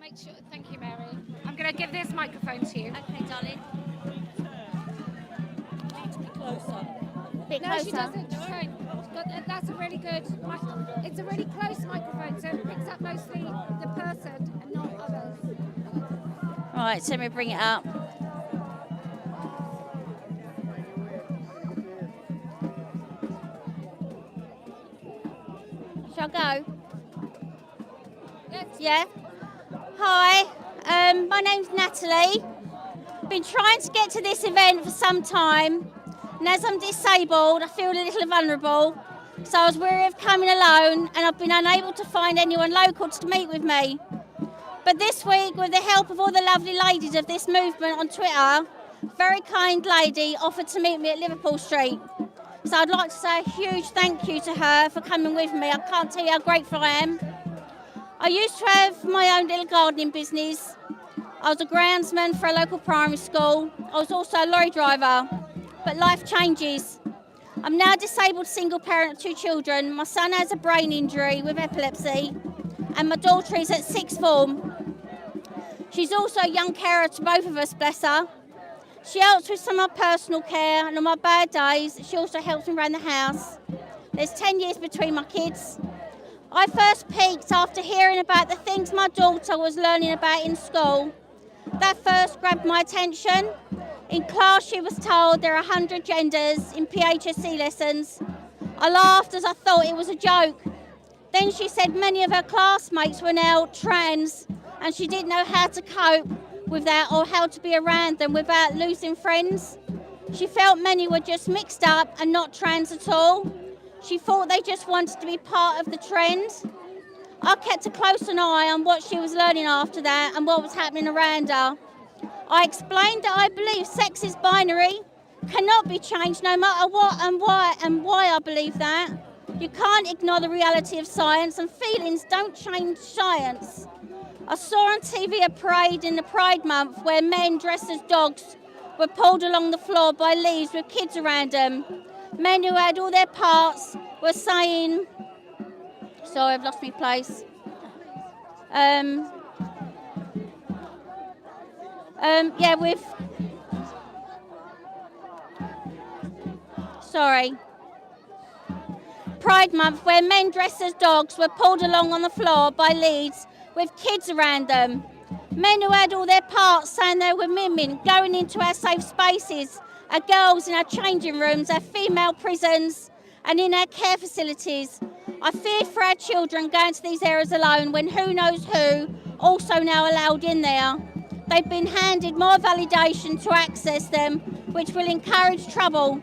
Make sure. Thank you, Mary. I'm going to give this microphone to you. Okay, darling. Need to be closer. A bit No, closer. she doesn't. She's fine. That's a really good. It's a really close microphone, so it picks up mostly the person and not others. Right, so let me bring it up. Shall I go? Yes. Yeah. Hi, my name's Natalie. Been trying to get to this event for some time, and as I'm disabled, I feel a little vulnerable. So I was weary of coming alone, and I've been unable to find anyone local to meet with me. But this week, with the help of all the lovely ladies of this movement on Twitter, a very kind lady offered to meet me at Liverpool Street. So I'd like to say a huge thank you to her for coming with me. I can't tell you how grateful I am. I used to have my own little gardening business. I was a groundsman for a local primary school. I was also a lorry driver, but life changes. I'm now a disabled single parent of 2 children. My son has a brain injury with epilepsy, and my daughter is at 6th form. She's also a young carer to both of us, bless her. She helps with some of my personal care, and on my bad days, she also helps me around the house. There's 10 years between my kids. I first peaked after hearing about the things my daughter was learning about in school. That first grabbed my attention. In class, she was told there are 100 genders in PHSE lessons. I laughed as I thought it was a joke. Then she said many of her classmates were now trans, and she didn't know how to cope with that or how to be around them without losing friends. She felt many were just mixed up and not trans at all. She thought they just wanted to be part of the trend. I kept a close eye on what she was learning after that and what was happening around her. I explained that I believe sex is binary, cannot be changed no matter what and why I believe that. You can't ignore the reality of science, and feelings don't change science. I saw on TV a parade in the Pride Month where men dressed as dogs were pulled along the floor by leaves with kids around them. Men who had all their parts were saying, sorry, I've lost my place. Pride Month where men dressed as dogs were pulled along on the floor by leads with kids around them. Men who had all their parts saying they were women going into our safe spaces, our girls in our changing rooms, our female prisons and in our care facilities. I feared for our children going to these areas alone when who knows who also now allowed in there. They've been handed more validation to access them, which will encourage trouble.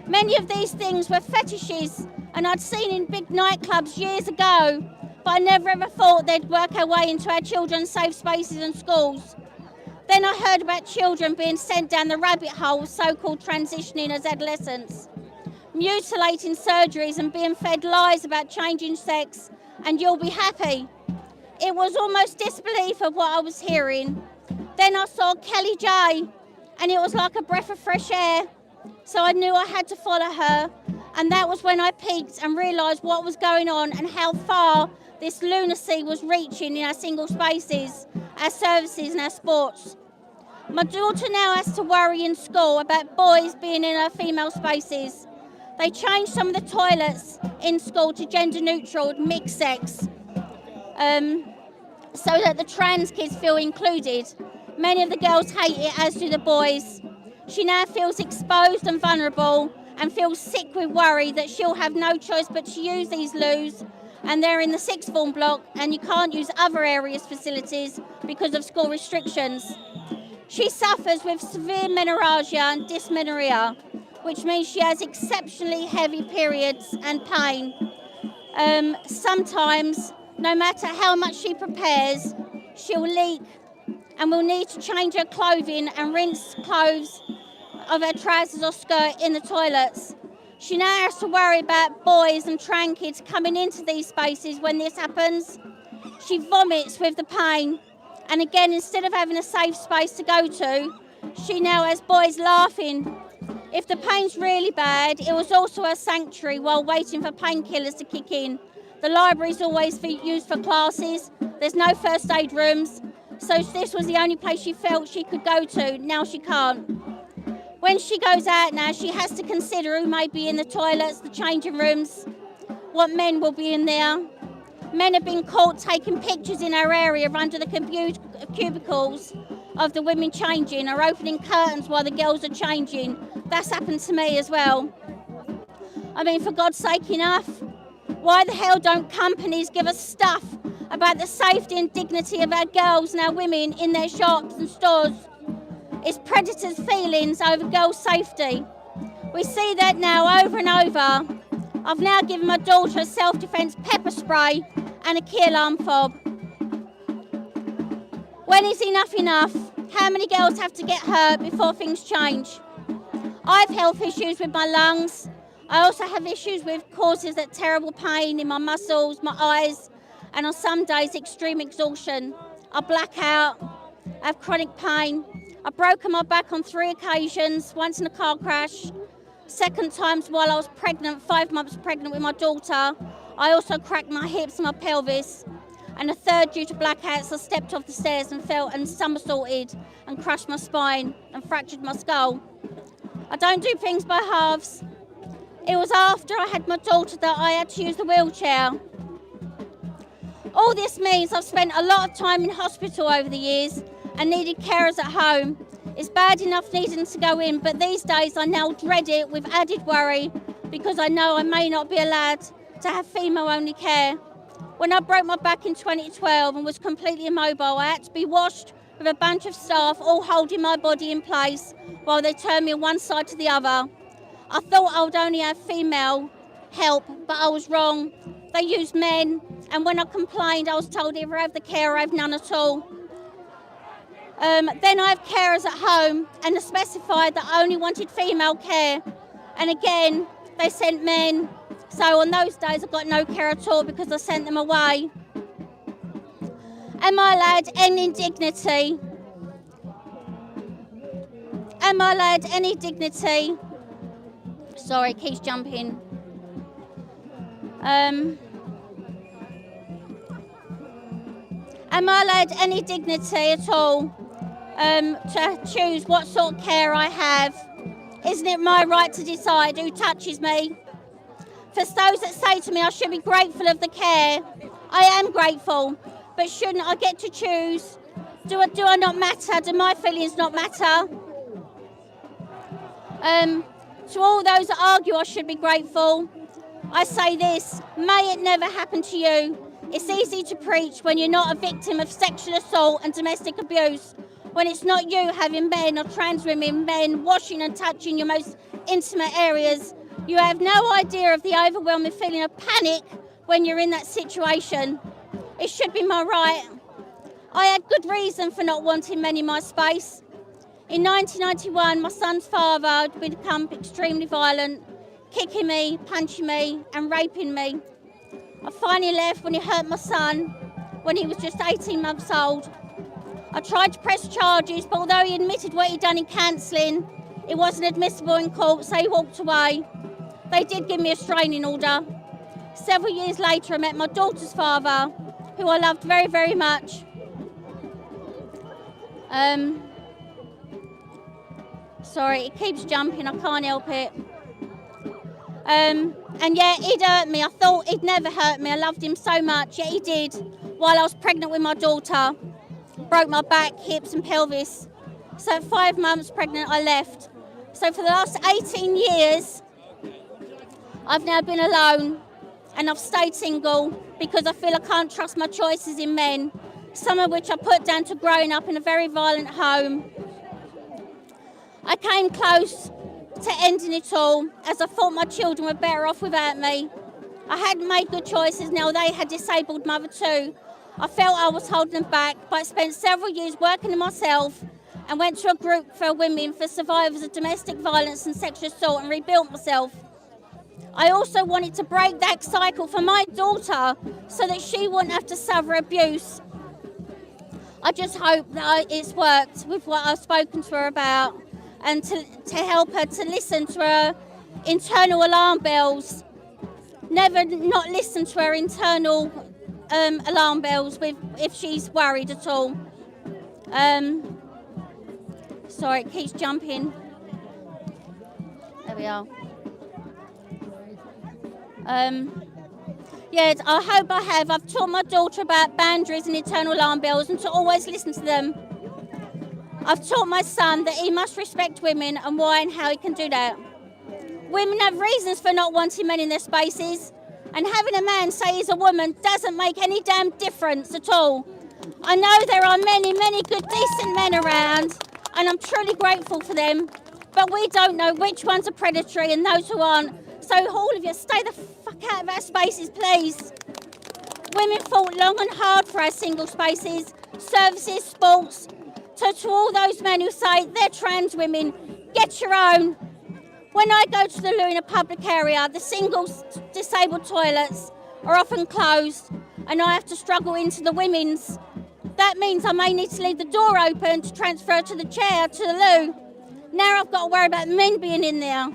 Many of these things were fetishes and I'd seen in big nightclubs years ago, but I never ever thought they'd work our way into our children's safe spaces and schools. Then I heard about children being sent down the rabbit hole of so-called transitioning as adolescents, mutilating surgeries and being fed lies about changing sex and you'll be happy. It was almost disbelief of what I was hearing. Then I saw Kellie-Jay and it was like a breath of fresh air. So I knew I had to follow her, and that was when I peaked and realised what was going on and how far this lunacy was reaching in our single spaces, our services and our sports. My daughter now has to worry in school about boys being in her female spaces. They changed some of the toilets in school to gender neutral, mixed sex, so that the trans kids feel included. Many of the girls hate it, as do the boys. She now feels exposed and vulnerable and feels sick with worry that she'll have no choice but to use these loos, and they're in the 6th form block and you can't use other areas facilities because of school restrictions. She suffers with severe menorrhagia and dysmenorrhea, which means she has exceptionally heavy periods and pain. Sometimes, no matter how much she prepares, she'll leak and will need to change her clothing and rinse clothes of her trousers or skirt in the toilets. She now has to worry about boys and trans kids coming into these spaces when this happens. She vomits with the pain, and again, instead of having a safe space to go to, she now has boys laughing. If the pain's really bad, it was also a sanctuary while waiting for painkillers to kick in. The library's always used for classes, there's no first aid rooms, So this was the only place she felt she could go to. Now she can't. When she goes out now, she has to consider who may be in the toilets, the changing rooms, what men will be in there. Men have been caught taking pictures in our area under the cubicles of the women changing, or opening curtains while the girls are changing. That's happened to me as well. I mean, for God's sake, enough. Why the hell don't companies give us stuff about the safety and dignity of our girls and our women in their shops and stores? It's predators' feelings over girls' safety. We see that now over and over. I've now given my daughter a self-defence pepper spray and a key alarm fob. When is enough enough? How many girls have to get hurt before things change? I have health issues with my lungs. I also have issues with causes that terrible pain in my muscles, my eyes, and on some days extreme exhaustion. I black out, I have chronic pain. I've broken my back on 3 occasions, once in a car crash, second times while I was pregnant, 5 months pregnant with my daughter. I also cracked my hips and my pelvis. And the third due to blackouts, I stepped off the stairs and fell and somersaulted and crushed my spine and fractured my skull. I don't do things by halves. It was after I had my daughter that I had to use the wheelchair. All this means I've spent a lot of time in hospital over the years and needed carers at home. It's bad enough needing to go in, but these days I now dread it with added worry because I know I may not be allowed to have female-only care. When I broke my back in 2012 and was completely immobile, I had to be washed with a bunch of staff all holding my body in place while they turned me on one side to the other. I thought I would only have female help, but I was wrong. They used men, and when I complained, I was told either I have the care or I have none at all. Then I have carers at home, and they specified that I only wanted female care. And again, they sent men. So on those days, I got no care at all because I sent them away. Am I allowed any dignity? Am I allowed any dignity? Sorry, it keeps jumping. Am I allowed any dignity at all to choose what sort of care I have? Isn't it my right to decide who touches me? For those that say to me I should be grateful of the care, I am grateful, but shouldn't I get to choose? Do I not matter? Do my feelings not matter? To all those that argue I should be grateful, I say this: may it never happen to you. It's easy to preach when you're not a victim of sexual assault and domestic abuse, when it's not you having men or trans women, men washing and touching your most intimate areas. You have no idea of the overwhelming feeling of panic when you're in that situation. It should be my right. I had good reason for not wanting men in my space. In 1991, my son's father had become extremely violent, kicking me, punching me and raping me. I finally left when he hurt my son when he was just 18 months old. I tried to press charges, but although he admitted what he'd done in counselling, it wasn't admissible in court, so he walked away. They did give me a restraining order. Several years later, I met my daughter's father, who I loved very, very much. Sorry, it keeps jumping, I can't help it. And yeah, he'd hurt me. I thought he'd never hurt me. I loved him so much, yet he did, while I was pregnant with my daughter. Broke my back, hips and pelvis. So at 5 months pregnant, I left. So for the last 18 years, I've now been alone, and I've stayed single because I feel I can't trust my choices in men, some of which I put down to growing up in a very violent home. I came close to ending it all, as I thought my children were better off without me. I hadn't made good choices, now they had a disabled mother too. I felt I was holding them back, but I spent several years working on myself and went to a group for women for survivors of domestic violence and sexual assault and rebuilt myself. I also wanted to break that cycle for my daughter so that she wouldn't have to suffer abuse. I just hope that it's worked with what I've spoken to her about, and to help her to listen to her internal alarm bells. Never not listen to her internal alarm bells if she's worried at all. Sorry, it keeps jumping. There we are. Yeah, I hope I have. I've taught my daughter about boundaries and eternal alarm bells and to always listen to them. I've taught my son that he must respect women and why and how he can do that. Women have reasons for not wanting men in their spaces, and having a man say he's a woman doesn't make any damn difference at all. I know there are many, many good, decent men around, and I'm truly grateful for them, but we don't know which ones are predatory and those who aren't. So all of you, stay the fuck out of our spaces, please. Women fought long and hard for our single spaces, services, sports. So to all those men who say they're trans women, get your own. When I go to the loo in a public area, the single disabled toilets are often closed and I have to struggle into the women's. That means I may need to leave the door open to transfer to the chair to the loo. Now I've got to worry about men being in there.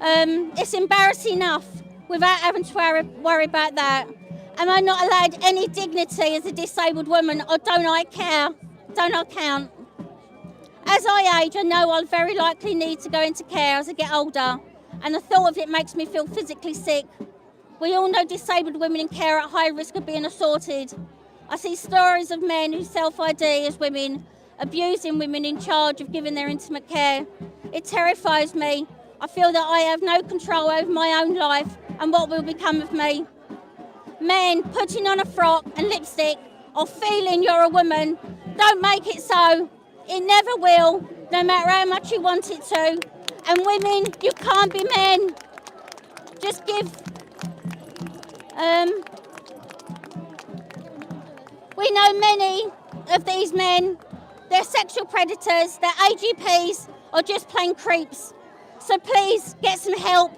It's embarrassing enough without having to worry about that. Am I not allowed any dignity as a disabled woman, or don't I care? Don't I count? As I age, I know I'll very likely need to go into care as I get older, and the thought of it makes me feel physically sick. We all know disabled women in care are at high risk of being assaulted. I see stories of men who self-ID as women, abusing women in charge of giving their intimate care. It terrifies me. I feel that I have no control over my own life and what will become of me. Men putting on a frock and lipstick or feeling you're a woman, don't make it so. It never will, no matter how much you want it to. And women, you can't be men. Just give... We know many of these men, they're sexual predators, they're AGPs, or just plain creeps. So please get some help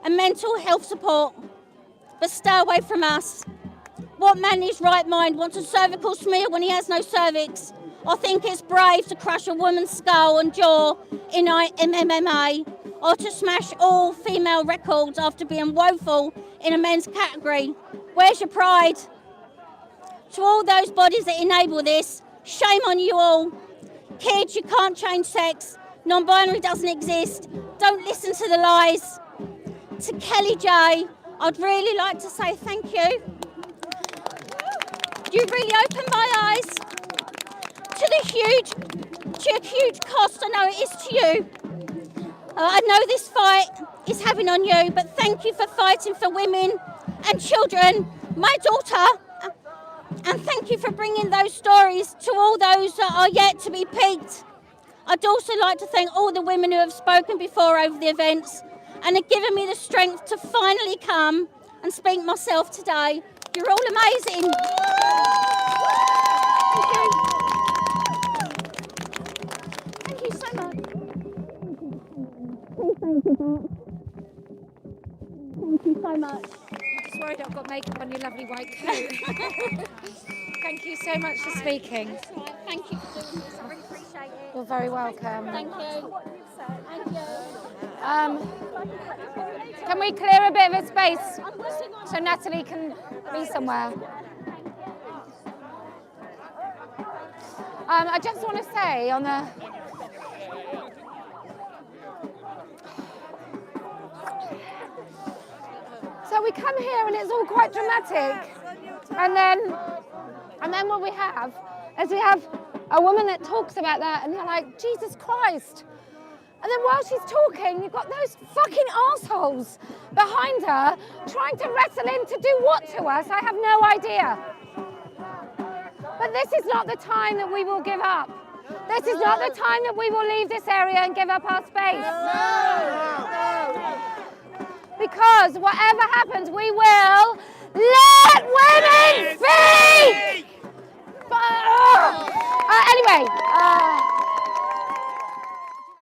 and mental health support, but stay away from us. What man in his right mind wants a cervical smear when he has no cervix, or think it's brave to crush a woman's skull and jaw in MMA, or to smash all female records after being woeful in a men's category? Where's your pride? To all those bodies that enable this, shame on you all. Kids, you can't change sex. Non-binary doesn't exist. Don't listen to the lies. To Kellie-Jay, I'd really like to say thank you. You really opened my eyes to the huge cost I know it is to you. I know this fight is having on you, but thank you for fighting for women and children, my daughter, and thank you for bringing those stories to all those that are yet to be picked. I'd also like to thank all the women who have spoken before over the events and have given me the strength to finally come and speak myself today. You're all amazing. Thank you so much. Thank you so much. I'm just worried I've got makeup on your lovely white coat. Thank you so much for speaking. That's right. Thank you for doing this. I really appreciate it. You're very welcome. Thank you. Thank you. Can we clear a bit of a space so Natalie can be somewhere? I just want to say on the... So we come here and it's all quite dramatic. And then what we have is we have a woman that talks about that and you're like, Jesus Christ. And then while she's talking, you've got those fucking assholes behind her trying to wrestle in to do what to us? I have no idea. But this is not the time that we will give up. This is not the time that we will leave this area and give up our space. Because whatever happens, we will live!